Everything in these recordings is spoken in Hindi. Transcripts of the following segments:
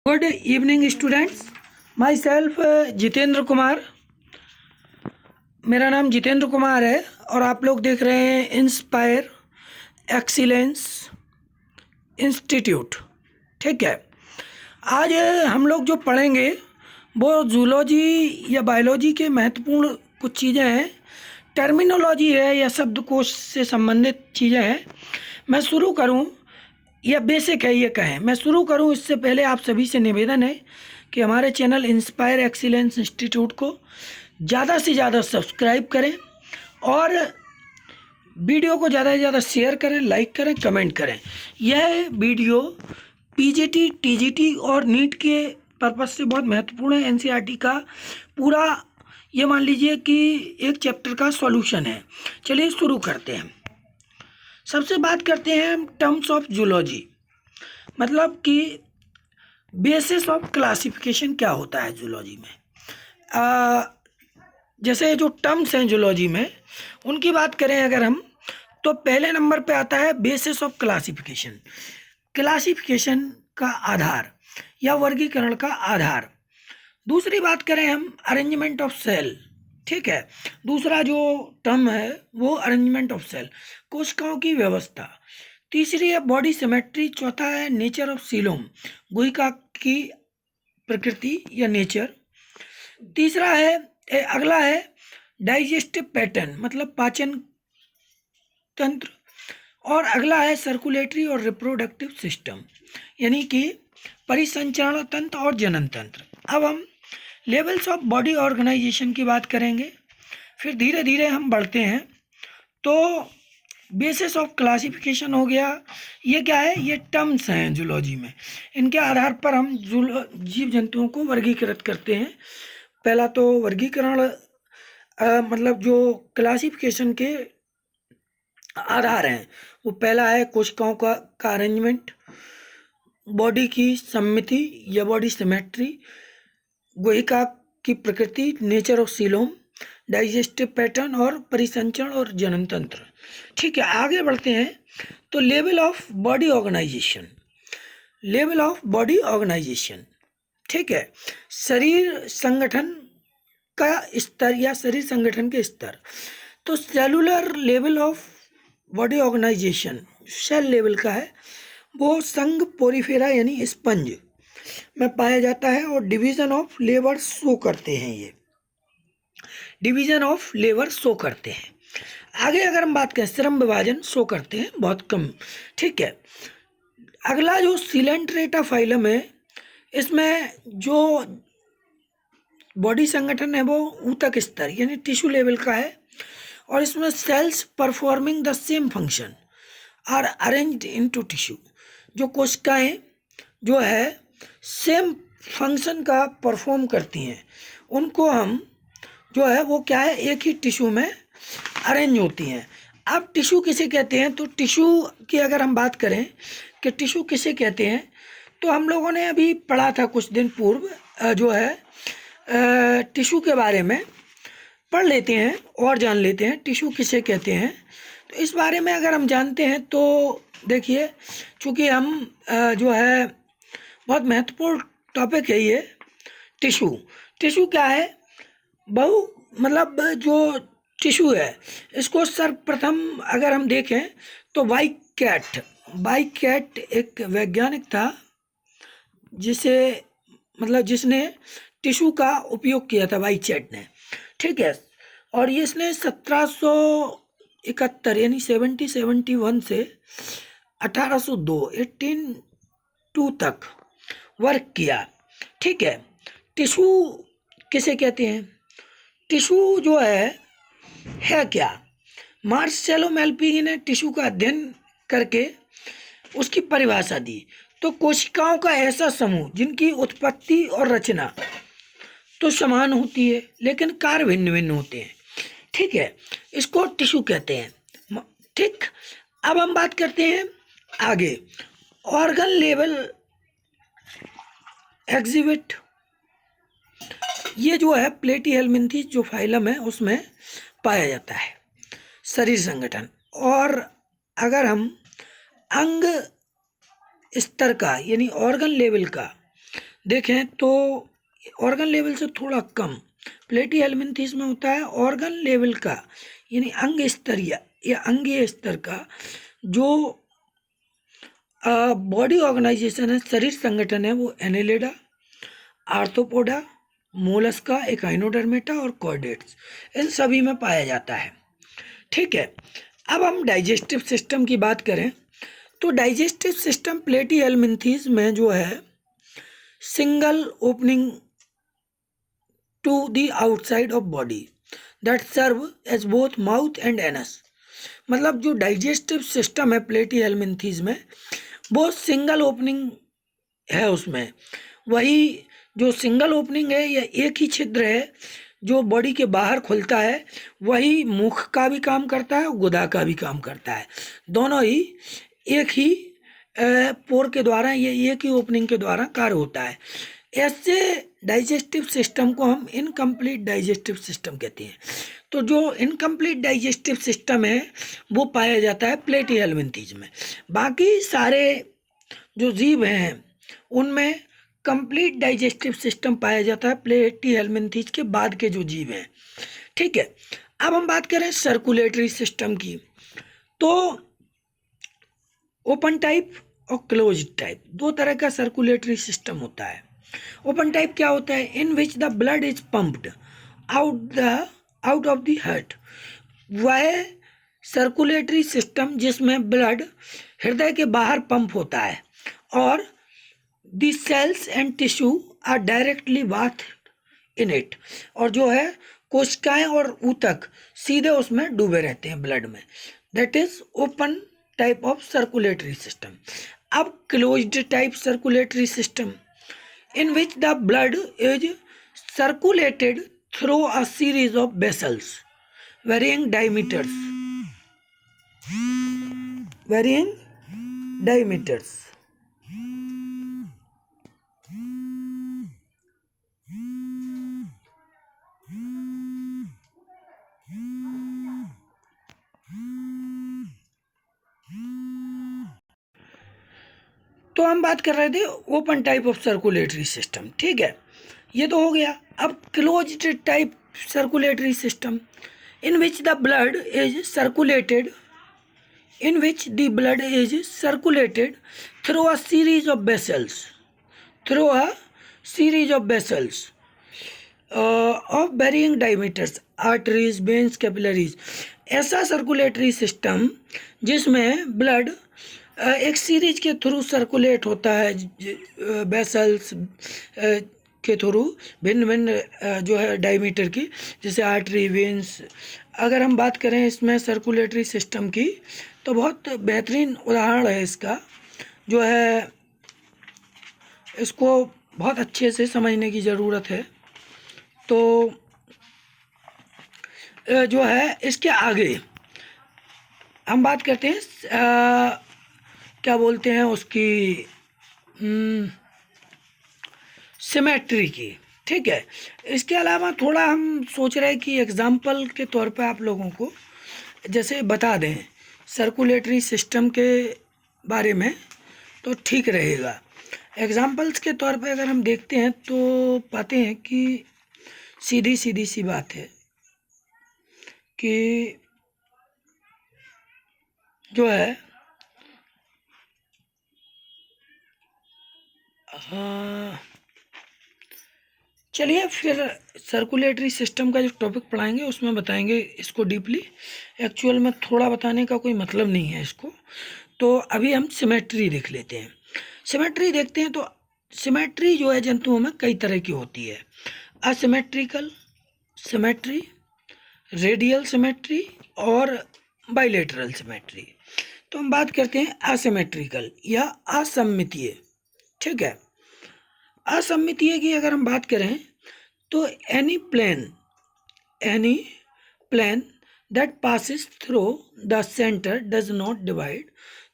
Good evening students. My self Jitendra Kumar. मेरा नाम जितेंद्र कुमार है और आप लोग देख रहे हैं इंस्पायर एक्सीलेंस इंस्टीट्यूट। ठीक है, आज हम लोग जो पढ़ेंगे वो जूलॉजी या बायोलॉजी के महत्वपूर्ण कुछ चीज़ें हैं, टर्मिनोलॉजी है या शब्दकोश से संबंधित चीज़ें हैं। मैं शुरू करूं या बेसिक है ये कहें, मैं शुरू करूं इससे पहले आप सभी से निवेदन है कि हमारे चैनल इंस्पायर एक्सीलेंस इंस्टीट्यूट को ज़्यादा से ज़्यादा सब्सक्राइब करें और वीडियो को ज़्यादा से ज़्यादा शेयर करें, लाइक करें, कमेंट करें। यह वीडियो पीजीटी, टीजीटी और नीट के पर्पज़ से बहुत महत्वपूर्ण है। एनसीईआरटी का पूरा ये मान लीजिए कि एक चैप्टर का सॉल्यूशन है। चलिए शुरू करते हैं। सबसे बात करते हैं हम टर्म्स ऑफ जूलॉजी, मतलब कि बेसिस ऑफ क्लासिफिकेशन क्या होता है जूलॉजी में। जैसे जो टर्म्स हैं जूलॉजी में उनकी बात करें अगर हम, तो पहले नंबर पे आता है बेसिस ऑफ क्लासिफिकेशन, क्लासिफिकेशन का आधार या वर्गीकरण का आधार। दूसरी बात करें हम अरेंजमेंट ऑफ सेल, ठीक है, दूसरा जो टर्म है वो अरेंजमेंट ऑफ सेल, कोशिकाओं की व्यवस्था। तीसरी है बॉडी सिमेट्री। चौथा है नेचर ऑफ सीलोम, गुहिका की प्रकृति या नेचर। तीसरा है अगला है डाइजेस्टिव पैटर्न, मतलब पाचन तंत्र। और अगला है सर्कुलेटरी और रिप्रोडक्टिव सिस्टम, यानी कि परिसंचरण तंत्र और जनन तंत्र। अब हम लेवल्स ऑफ बॉडी ऑर्गेनाइजेशन की बात करेंगे, फिर धीरे धीरे हम बढ़ते हैं। तो बेसिस ऑफ क्लासिफिकेशन हो गया, ये क्या है, ये टर्म्स हैं जूलॉजी में, इनके आधार पर हम जीव जंतुओं को वर्गीकृत करते हैं। पहला तो वर्गीकरण मतलब जो क्लासिफिकेशन के आधार हैं वो पहला है कोशिकाओं का अरेंजमेंट, बॉडी की सममिति या बॉडी सिमेट्री, गुहिका की प्रकृति, nature of coelom, digestive pattern और परिसंचरण और जनन तंत्र। ठीक है, आगे बढ़ते हैं। तो level of body organisation, level of body organisation, ठीक है, शरीर संगठन का स्तर या शरीर संगठन के स्तर। तो cellular level of body organisation cell level का है, वो संघ पोरीफेरा यानी स्पंज में पाया जाता है और डिवीजन ऑफ लेबर शो करते हैं, ये डिवीजन ऑफ लेबर शो करते हैं। आगे अगर हम बात करें श्रम विभाजन शो करते हैं बहुत कम। ठीक है, अगला जो सिलेंट्रेटा फाइलम है, इसमें जो बॉडी संगठन है वो ऊतक स्तर यानी टिश्यू लेवल का है और इसमें cells performing the same function are arranged into tissue. जो कोशिकाएं जो है सेम फंक्शन का परफॉर्म करती हैं, उनको हम जो है वो क्या है, एक ही टिश्यू में अरेंज होती हैं। अब टिश्यू किसे कहते हैं, तो टिश्यू की अगर हम बात करें कि टिश्यू किसे कहते हैं, तो हम लोगों ने अभी पढ़ा था कुछ दिन पूर्व जो है टिश्यू के बारे में पढ़ लेते हैं और जान लेते हैं टिश्यू किसे कहते हैं। तो इस बारे में अगर हम जानते हैं तो देखिए, चूँकि हम जो है बहुत महत्वपूर्ण टॉपिक है ये टिश्यू। टिश्यू क्या है, मतलब जो टिश्यू है इसको सर्वप्रथम अगर हम देखें तो वाइकेट एक वैज्ञानिक था जिसने टिश्यू का उपयोग किया था, वाइकेट ने। ठीक है, और ये इसने 1771 यानी 1771 से 1802 तक वर्क किया। ठीक है, टिश्यू किसे कहते हैं, टिश्यू जो है क्या, मार्सेलो मेलपीगी ने टिश्यू का अध्ययन करके उसकी परिभाषा दी। तो कोशिकाओं का ऐसा समूह जिनकी उत्पत्ति और रचना तो समान होती है लेकिन कार्य भिन्न भिन्न होते हैं। ठीक है, इसको टिश्यू कहते हैं। ठीक, अब हम बात करते हैं आगे ऑर्गन लेवल एग्जिबिट। ये जो है प्लेटीहेल्मिन्थेस जो फाइलम है उसमें पाया जाता है शरीर संगठन। और अगर हम अंग स्तर का यानी ऑर्गन लेवल का देखें तो ऑर्गन लेवल से थोड़ा कम प्लेटी हेलमिंथेस में होता है। ऑर्गन लेवल का यानी अंग स्तरीय या अंगीय स्तर का जो बॉडी ऑर्गेनाइजेशन है, शरीर संगठन है, वो एनेलिडा, आर्थ्रोपोडा, मोलस्का, एकाइनोडर्मेटा और कॉर्डेट्स, इन सभी में पाया जाता है। ठीक है, अब हम डाइजेस्टिव सिस्टम की बात करें तो डाइजेस्टिव सिस्टम प्लेटी हेलमिंथेस में जो है single opening to the outside of body that serve as both mouth and anus. मतलब जो डाइजेस्टिव सिस्टम है प्लेटी हेलमिंथेस में वो सिंगल ओपनिंग है, उसमें वही जो सिंगल ओपनिंग है या एक ही छिद्र है जो बॉडी के बाहर खुलता है, वही मुख का भी काम करता है और गुदा का भी काम करता है। दोनों ही एक ही पोर के द्वारा, ये एक ही ओपनिंग के द्वारा कार्य होता है। ऐसे डाइजेस्टिव सिस्टम को हम इनकम्प्लीट डाइजेस्टिव सिस्टम कहते हैं। तो जो इनकम्प्लीट डाइजेस्टिव सिस्टम है वो पाया जाता है प्लेटी हेलमिंथेस में। बाकी सारे जो जीव हैं उनमें कंप्लीट डाइजेस्टिव सिस्टम पाया जाता है प्लेटी हेलमिंथेस के बाद के जो जीव हैं। ठीक है, अब हम बात करें सर्कुलेटरी सिस्टम की, तो ओपन टाइप और क्लोज टाइप दो तरह का सर्कुलेटरी सिस्टम होता है। ओपन टाइप क्या होता है? In which the blood is pumped out of the heart. वह सर्कुलेटरी सिस्टम जिसमें ब्लड हृदय के बाहर पंप होता है और the cells and tissue are directly bath in it, और जो है कोशिकाएं और ऊतक सीधे उसमें डूबे रहते हैं ब्लड में। That is open type of circulatory system. अब closed type circulatory system in which the blood is circulated through a series of vessels varying diameters. तो हम बात कर रहे थे open type of circulatory system. ठीक है, ये तो हो गया। अब closed type circulatory system in which the blood is circulated through a series of vessels of varying diameters, arteries, veins, capillaries. ऐसा सर्कुलेटरी सिस्टम जिसमें ब्लड एक सीरीज के थ्रू सर्कुलेट होता है, वेसल्स के थ्रू, भिन्न भिन्न जो है डायमीटर की, जैसे आर्टरी, वेन्स। अगर हम बात करें इसमें सर्कुलेटरी सिस्टम की तो बहुत बेहतरीन उदाहरण है इसका, जो है इसको बहुत अच्छे से समझने की ज़रूरत है। तो जो है इसके आगे हम बात करते हैं क्या बोलते हैं उसकी, सिमेट्री की। ठीक है, इसके अलावा थोड़ा हम सोच रहे हैं कि एग्जाम्पल के तौर पे आप लोगों को जैसे बता दें सर्कुलेटरी सिस्टम के बारे में, तो ठीक रहेगा। एग्जाम्पल्स के तौर पे अगर हम देखते हैं तो पाते हैं कि सीधी सी बात है कि जो है चलिए फिर सर्कुलेटरी सिस्टम का जो टॉपिक पढ़ाएंगे उसमें बताएंगे इसको डीपली। एक्चुअल में थोड़ा बताने का कोई मतलब नहीं है इसको। तो अभी हम सिमेट्री देख लेते हैं। सिमेट्री देखते हैं तो सिमेट्री जो है जंतुओं में कई तरह की होती है। असिमेट्रिकल सिमेट्री, रेडियल सिमेट्री और बाइलेटरल सिमेट्री। तो हम बात करते हैं असिमेट्रिकल या असममितीय। ठीक है, असममितीय की अगर हम बात करें तो any plane that passes through the centre does not divide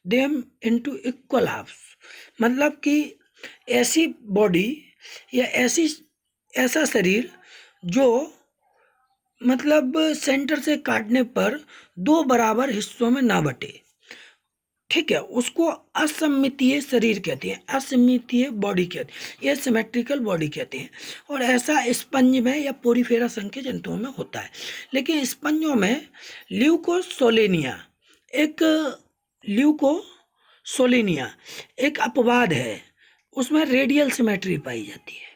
them into equal halves. मतलब कि ऐसी बॉडी या ऐसा शरीर जो मतलब सेंटर से काटने पर दो बराबर हिस्सों में ना बटे। ठीक है, उसको असममितीय शरीर कहते हैं, असममितीय बॉडी कहते हैं, ये सिमेट्रिकल बॉडी कहते हैं। और ऐसा स्पंज में या पोरीफेरा संघ के जंतुओं में होता है। लेकिन स्पंजों में ल्यूकोसोलेनिया एक अपवाद है, उसमें रेडियल सिमेट्री पाई जाती है।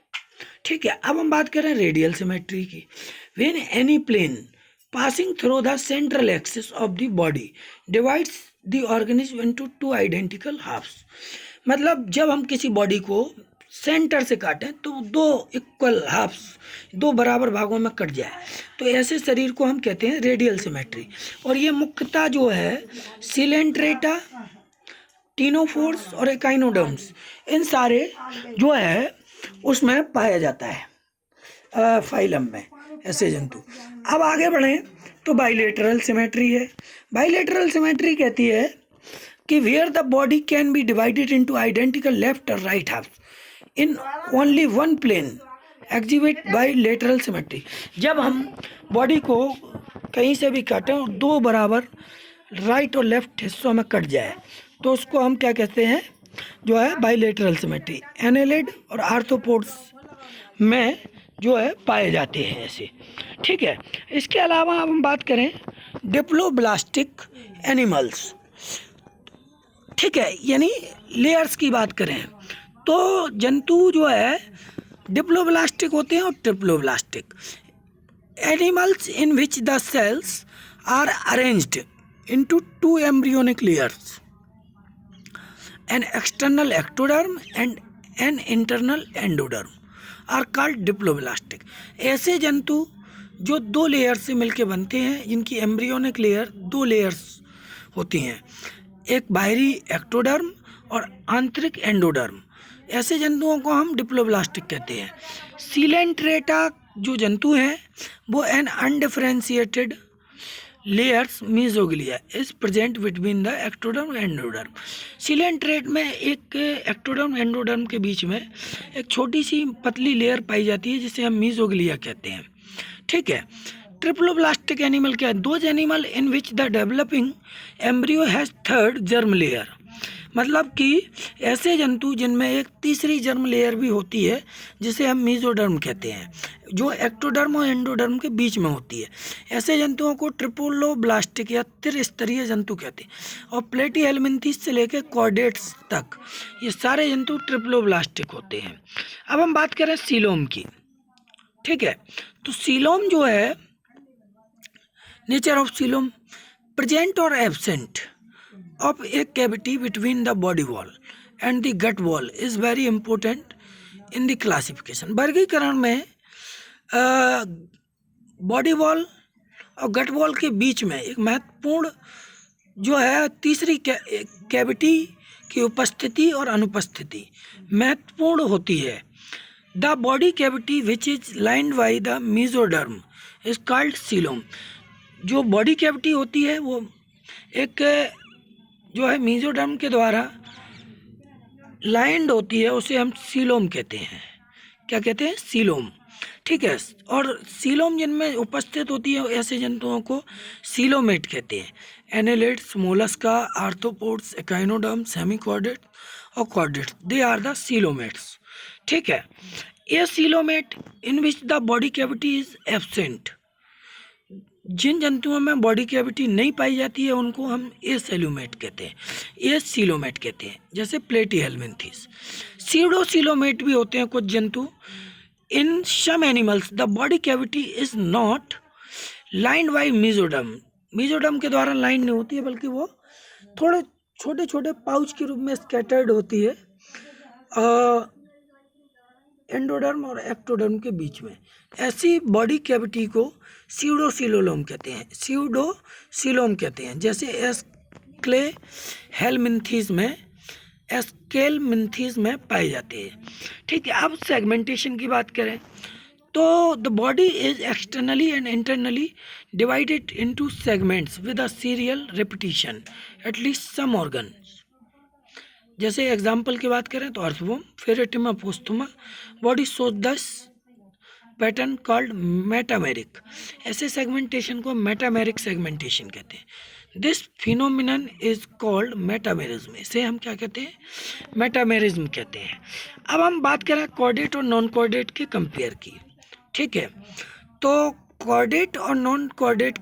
ठीक है, अब हम बात करें रेडियल सिमेट्री की। When any plane passing through the central axis of the body divides the organism into two identical halves। मतलब जब हम किसी बॉडी को सेंटर से काटें तो दो इक्वल हाफ्स, दो बराबर भागों में कट जाए, तो ऐसे शरीर को हम कहते हैं रेडियल सिमेट्री। और ये मुख्यतः जो है सिलेंट्रेटा, टीनोफोर्स और एकाइनोडर्म्स, इन सारे जो है उसमें पाया जाता है फाइलम में, ऐसे जंतु। अब आगे बढ़ें तो बाइलेटरल सिमेट्री है। बाइलेटरल सिमेट्री कहती है कि where the body can be divided into identical left और right half in only one plane exhibit bilateral symmetry. जब हम बॉडी को कहीं से भी काटें और दो बराबर राइट और लेफ्ट हिस्सों में कट जाए तो उसको हम क्या कहते हैं, जो है बाइलेटरल सिमेट्री। एनेलिड और आर्थ्रोपोड्स में जो है पाए जाते हैं ऐसे। ठीक है, इसके अलावा अब हम बात करें डिप्लोब्लास्टिक एनिमल्स। ठीक है, यानी लेयर्स की बात करें तो जंतु जो है डिप्लोब्लास्टिक होते हैं और triploblastic. Animals in which the cells are arranged into two embryonic layers, an external ectoderm and an internal endoderm are called diploblastic. ऐसे जंतु जो दो लेयर से मिलकर बनते हैं, जिनकी एम्ब्रियोनिक लेयर दो लेयर्स होती हैं, एक बाहरी एक्टोडर्म और आंतरिक एंडोडर्म, ऐसे जंतुओं को हम डिप्लोब्लास्टिक कहते हैं। सिलेंट्रेटा जो जंतु हैं वो an undifferentiated layers mesoglea is present between the ectoderm and endoderm. Coelenterate में एक एक्टोडर्म एंडोडर्म के बीच में एक छोटी सी पतली लेयर पाई जाती है जिसे हम मीजोग्लिया कहते हैं। ठीक है, ट्रिप्लोब्लास्टिक एनिमल क्या है, those animal in which the developing embryo has third germ layer. मतलब कि ऐसे जंतु जिनमें एक तीसरी जर्म लेयर भी होती है जिसे हम मीजोडर्म कहते हैं, जो एक्टोडर्म और एंडोडर्म के बीच में होती है, ऐसे जंतुओं को ट्रिप्लोब्लास्टिक या त्रिस्तरीय जंतु कहते हैं। और प्लेटीहेल्मिन्थेस से लेकर कॉर्डेट्स तक ये सारे जंतु ट्रिप्लोब्लास्टिक होते हैं। अब हम बात करें सीलोम की। ठीक है, तो सीलोम जो है, नेचर ऑफ सीलोम, प्रेजेंट और absent of a cavity between the body wall and the gut wall is very important in the classification। वर्गीकरण में बॉडी वॉल और गट वॉल के बीच में एक महत्वपूर्ण जो है तीसरी कैविटी की उपस्थिति और अनुपस्थिति महत्वपूर्ण होती है। The body cavity which is lined by the mesoderm is called coelom. जो बॉडी कैविटी होती है वो एक जो है मीजोडर्म के द्वारा लाइंड होती है, उसे हम सीलोम कहते हैं। क्या कहते हैं? सीलोम। ठीक है, और सीलोम जिनमें उपस्थित होती है ऐसे जंतुओं को सीलोमेट कहते हैं। Annelids, mollusca, arthropods, echinoderms, hemichordate और chordates, they are the coelomates. ठीक है, acoelomate in which the body cavity is absent. जिन जंतुओं में बॉडी कैविटी नहीं पाई जाती है उनको हम ए सेलोमेट कहते हैं, ए सीलोमेट कहते हैं, जैसे प्लेटीहेल्मिन्थेस। सीडोसीलोमेट भी होते हैं कुछ जंतु। In some animals the body cavity is not lined by mesoderm. Mesoderm के द्वारा लाइन नहीं होती है, बल्कि वो थोड़े छोटे छोटे पाउच के रूप में स्कैटर्ड होती है एंडोडर्म और एक्टोडर्म के बीच में। ऐसी बॉडी कैविटी को सीडोसिलोम कहते हैं, सीडोसिलोम कहते हैं, जैसे एस्क्लेहेल्मिन्थेस में पाए जाते हैं। ठीक है, अब सेगमेंटेशन की बात करें तो the body is externally and internally divided into segments with a serial repetition at least some organ. जैसे एग्जाम्पल की बात करें तो earthworm, Pheretima posthuma, body shows this pattern called metameric. ऐसे सेगमेंटेशन को मेटामेरिक सेगमेंटेशन कहते हैं। This phenomenon is called metamerism. इसे हम क्या कहते हैं? मेटामेरिज्म कहते हैं। अब हम बात करें कॉर्डेट और नॉन कॉर्डेट के कंपेयर की। ठीक है, तो कॉर्डेट और नॉन कॉर्डेट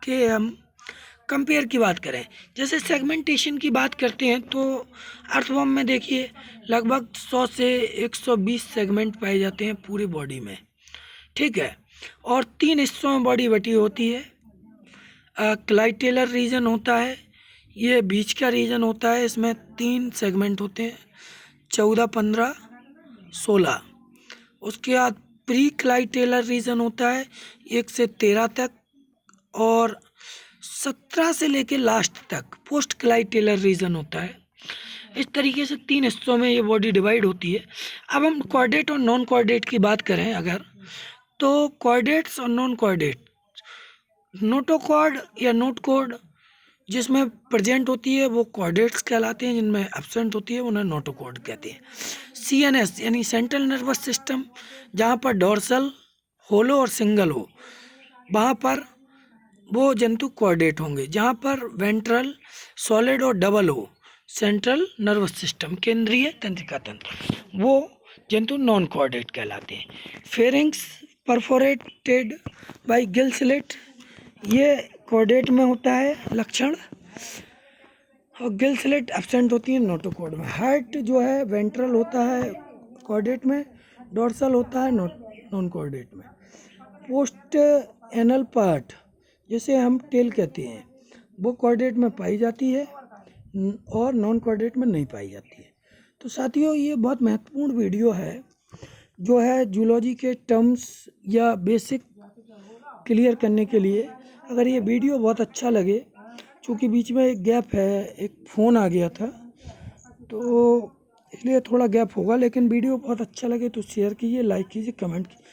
के हम कंपेयर की बात करें, जैसे सेगमेंटेशन की बात करते हैं तो अर्थवर्म में देखिए लगभग 100 से 120 सेगमेंट पाए जाते हैं पूरी बॉडी में। ठीक है, और 3 हिस्सों में बॉडी बटी होती है। क्लाइटेलर रीजन होता है, ये बीच का रीजन होता है, इसमें 3 सेगमेंट होते हैं, 14, 15, 16। उसके बाद प्री क्लाइटेलर रीजन होता है 1 से 13 तक, और 17 से लेके लास्ट तक पोस्ट क्लाइटेलर रीजन होता है। इस तरीके से 3 हिस्सों में ये बॉडी डिवाइड होती है। अब हम कॉर्डेट और नॉन कॉर्डेट की बात करें अगर, तो कॉर्डेट्स और नॉन कॉर्डेट, नोटोकॉर्ड या नोट कॉर्ड जिसमें प्रेजेंट होती है वो कॉर्डेट्स कहलाते हैं, जिनमें एब्सेंट होती है उन्हें नोटोकॉर्ड कहते हैं। CNS यानी सेंट्रल नर्वस सिस्टम, जहाँ पर डोर्सल, होलो और सिंगल हो, वहाँ पर वो जंतु कॉर्डेट होंगे। जहाँ पर वेंट्रल, सॉलिड और डबल हो, सेंट्रल नर्वस सिस्टम, केंद्रीय तंत्रिका तंत्र, वो जंतु नॉन कॉर्डेट कहलाते हैं। Pharynx perforated bye Gill slit, ये कॉर्डेट में होता है लक्षण, और गिल स्लिट एब्सेंट होती है नोटोकॉर्ड में। हार्ट जो है वेंट्रल होता है कॉर्डेट में, डोर्सल होता है नॉन कॉर्डेट में। पोस्ट एनल पार्ट जिसे हम टेल कहते हैं, वो कॉर्डेट में पाई जाती है और नॉन कॉर्डेट में नहीं पाई जाती है। तो साथियों, ये बहुत महत्वपूर्ण वीडियो है जो है जूलॉजी के टर्म्स या बेसिक क्लियर करने के लिए। अगर ये वीडियो बहुत अच्छा लगे, चूँकि बीच में एक गैप है, एक फ़ोन आ गया था तो इसलिए थोड़ा गैप होगा, लेकिन वीडियो बहुत अच्छा लगे तो शेयर कीजिए, लाइक कीजिए, कमेंट कीजिए,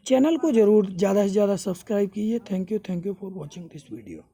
चैनल को ज़रूर ज़्यादा से ज़्यादा सब्सक्राइब कीजिए। Thank you for watching this video.